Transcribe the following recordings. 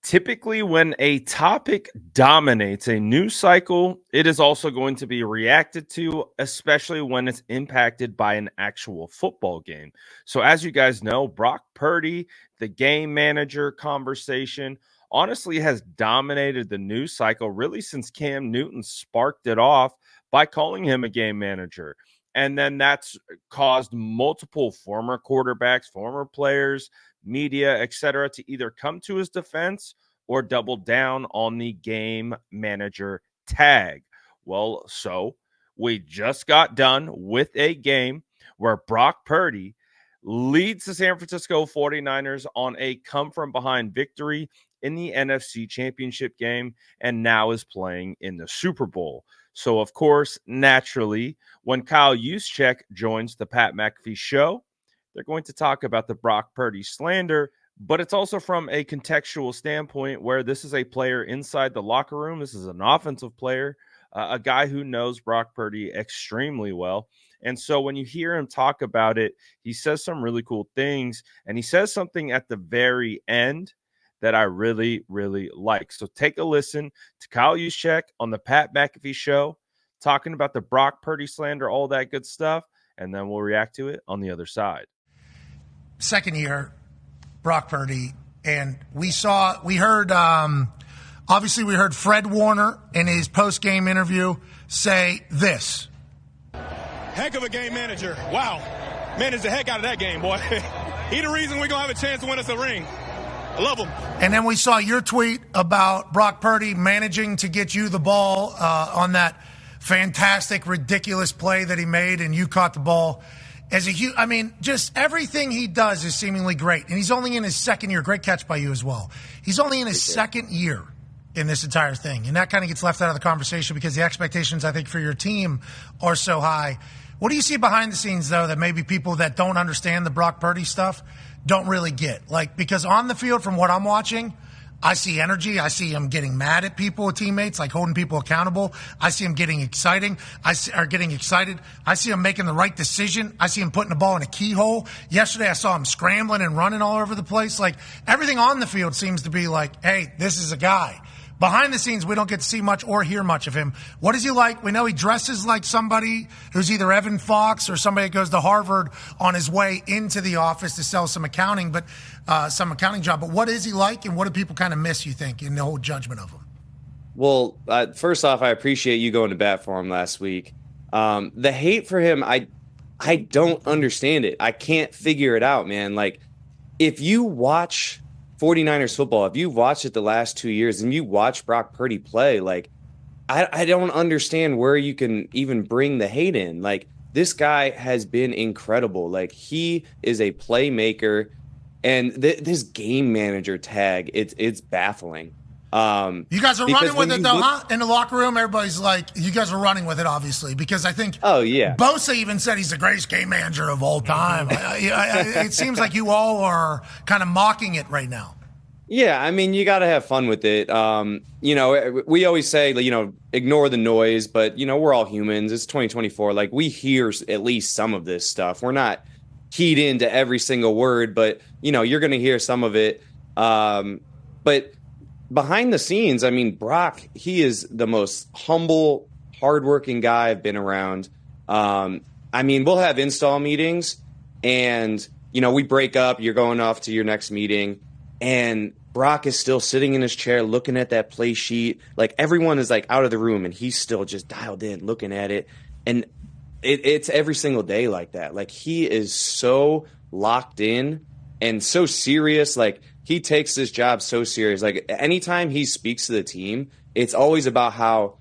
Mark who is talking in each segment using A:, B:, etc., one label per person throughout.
A: Typically, when a topic dominates a news cycle, it is also going to be reacted to, especially when it's impacted by an actual football game. So, as you guys know, Brock Purdy, the game manager conversation, honestly has dominated the news cycle really since Cam Newton sparked it off by calling him a game manager. And then that's caused multiple former quarterbacks, former players, media, etc., to either come to his defense or double down on the game manager tag. Well, so we just got done with a game where Brock Purdy leads the San Francisco 49ers on a come from behind victory in the NFC Championship game and now is playing in the Super Bowl. So, of course, naturally, when Kyle Juszczyk joins the Pat McAfee show, they're going to talk about the Brock Purdy slander, but it's also from a contextual standpoint where this is a player inside the locker room. This is an offensive player, a guy who knows Brock Purdy extremely well. And so when you hear him talk about it, he says some really cool things, and he says something at the very end that I really, really like. So take a listen to Kyle Juszczyk on the Pat McAfee show, talking about the Brock Purdy slander, all that good stuff, and then we'll react to it on the other side.
B: Second year, Brock Purdy, and we heard Fred Warner in his post-game interview say this.
C: Heck of a game manager. Wow. Managed the heck out of that game, boy. He the reason we're going to have a chance to win us a ring. I love him.
B: And then we saw your tweet about Brock Purdy managing to get you the ball on that fantastic, ridiculous play that he made, and you caught the ball. Just everything he does is seemingly great. And he's only in his second year. Great catch by you as well. He's only in his second year in this entire thing. And that kind of gets left out of the conversation because the expectations, I think, for your team are so high. What do you see behind the scenes, though, that maybe people that don't understand the Brock Purdy stuff don't really get? Because on the field, from what I'm watching, I see energy. I see him getting mad at people, teammates, like holding people accountable. I see him getting excited. I see him making the right decision. I see him putting the ball in a keyhole. Yesterday, I saw him scrambling and running all over the place. Everything on the field seems to be like, hey, this is a guy. Behind the scenes, we don't get to see much or hear much of him. What is he like? We know he dresses like somebody who's either Evan Fox or somebody that goes to Harvard on his way into the office to sell some accounting job. But what is he like, and what do people kind of miss, you think, in the whole judgment of him?
D: Well, first off, I appreciate you going to bat for him last week. The hate for him, I don't understand it. I can't figure it out, man. If you watch 49ers football, if you've watched it the last 2 years and you watch Brock Purdy play, I don't understand where you can even bring the hate in. This guy has been incredible. He is a playmaker, and this game manager tag, it's baffling.
B: You guys are running with it, though, huh? In the locker room, everybody's like, you guys are running with it, obviously, because I think Bosa even said he's the greatest game manager of all time. It seems like you all are kind of mocking it right now.
D: Yeah, you got to have fun with it. We always say, ignore the noise, but, we're all humans. It's 2024. We hear at least some of this stuff. We're not keyed into every single word, but, you're going to hear some of it. But behind the scenes, Brock, he is the most humble, hardworking guy I've been around. We'll have install meetings, and, we break up. You're going off to your next meeting, and Brock is still sitting in his chair looking at that play sheet. Everyone is out of the room, and he's still just dialed in looking at it. And it's every single day like that. He is so locked in and so serious. He takes this job so serious. Anytime he speaks to the team, it's always about how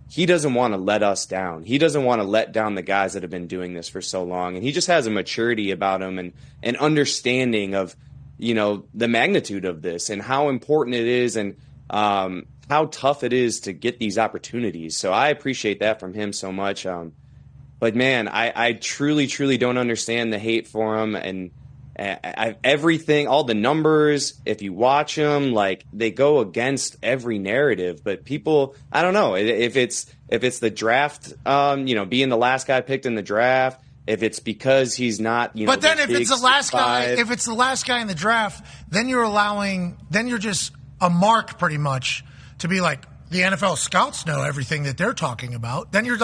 D: he doesn't want to let us down. He doesn't want to let down the guys that have been doing this for so long. And he just has a maturity about him and an understanding of, the magnitude of this and how important it is and how tough it is to get these opportunities. So I appreciate that from him so much. But man, I truly, truly don't understand the hate for him. And everything, all the numbers, if you watch them, they go against every narrative. But people, I don't know if it's the draft, being the last guy picked in the draft, if it's because he's not,
B: But then if it's the last guy in the draft, then you're just a mark pretty much to be like, the NFL scouts know everything that they're talking about, then you're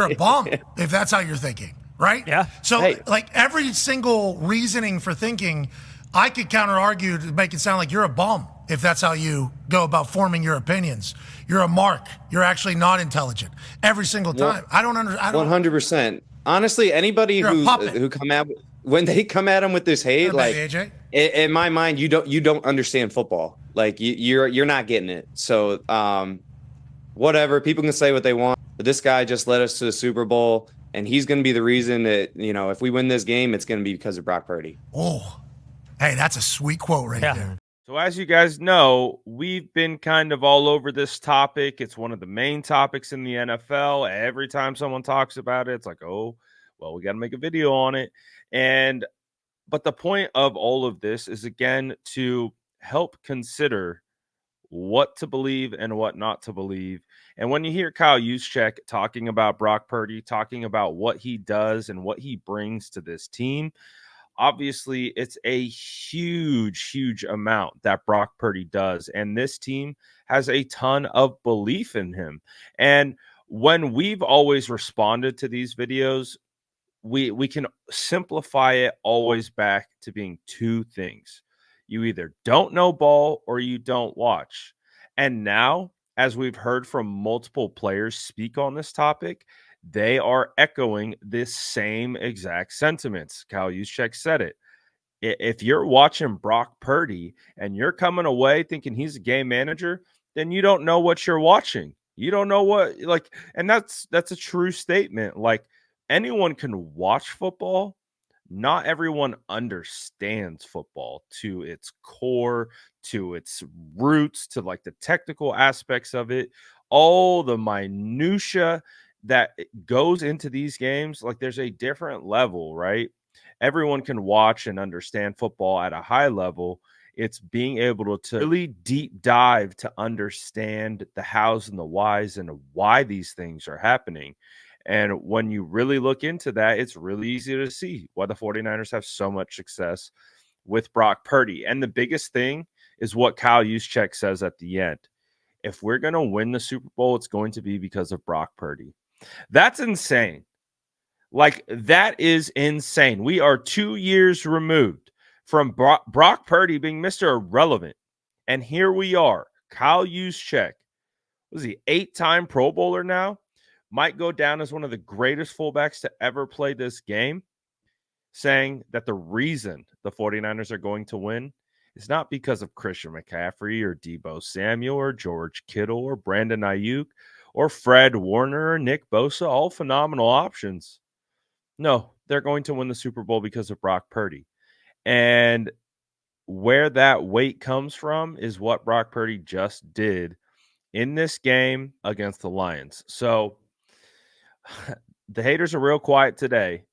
B: a bum if that's how you're thinking, right?
E: Yeah.
B: So
D: Hey.
B: like every single reasoning for thinking, I could counter argue to make it sound like you're a bum if that's how you go about forming your opinions. You're a mark. You're actually not intelligent every single time. I don't understand.
D: 100%. Honestly, anybody
B: You're a puppet.
D: who come out when they come at him with this hate, like
B: AJ.
D: in my mind, you don't understand football. Like you're not getting it. So whatever, people can say what they want, but this guy just led us to the Super Bowl, and he's going to be the reason that if we win this game, it's going to be because of Brock Purdy.
B: Oh, hey, that's a sweet quote right there.
A: So as you guys know, we've been kind of all over this topic. It's one of the main topics in the NFL. Every time someone talks about it, it's like, oh, well, we got to make a video on it. But the point of all of this is, again, to help consider what to believe and what not to believe. And when you hear Kyle Juszczyk talking about Brock Purdy, talking about what he does and what he brings to this team, obviously it's a huge amount that Brock Purdy does. And this team has a ton of belief in him. And when we've always responded to these videos, we can simplify it always back to being two things. You either don't know ball or you don't watch. And now, as we've heard from multiple players speak on this topic, they are echoing this same exact sentiments. Kyle Juszczyk said it. If you're watching Brock Purdy and you're coming away thinking he's a game manager, then you don't know what you're watching. You don't know what, and that's a true statement. Like, anyone can watch football. Not everyone understands football to its core, to its roots, to like the technical aspects of it, all the minutia that goes into these games. Like, there's a different level, right? Everyone can watch and understand football at a high level. It's being able to really deep dive to understand the hows and the whys and why these things are happening. And when you really look into that, it's really easy to see why the 49ers have so much success with Brock Purdy. And the biggest thing is what Kyle Juszczyk says at the end. If we're going to win the Super Bowl, it's going to be because of Brock Purdy. That's insane. Like, that is insane. We are 2 years removed from Brock Purdy being Mr. Irrelevant. And here we are. Kyle Juszczyk, was he 8-time Pro Bowler now? Might go down as one of the greatest fullbacks to ever play this game, saying that the reason the 49ers are going to win is not because of Christian McCaffrey or Deebo Samuel or George Kittle or Brandon Ayuk or Fred Warner or Nick Bosa, all phenomenal options. No, they're going to win the Super Bowl because of Brock Purdy. And where that weight comes from is what Brock Purdy just did in this game against the Lions. So the haters are real quiet today.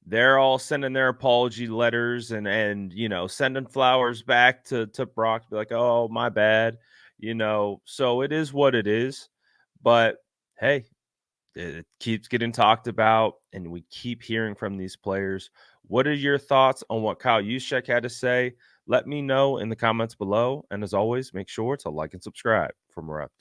A: They're all sending their apology letters and sending flowers back to Brock, be like, oh, my bad. So it is what it is. But hey, it keeps getting talked about, and we keep hearing from these players. What are your thoughts on what Kyle Juszczyk had to say? Let me know in the comments below. And as always, make sure to like and subscribe for more updates.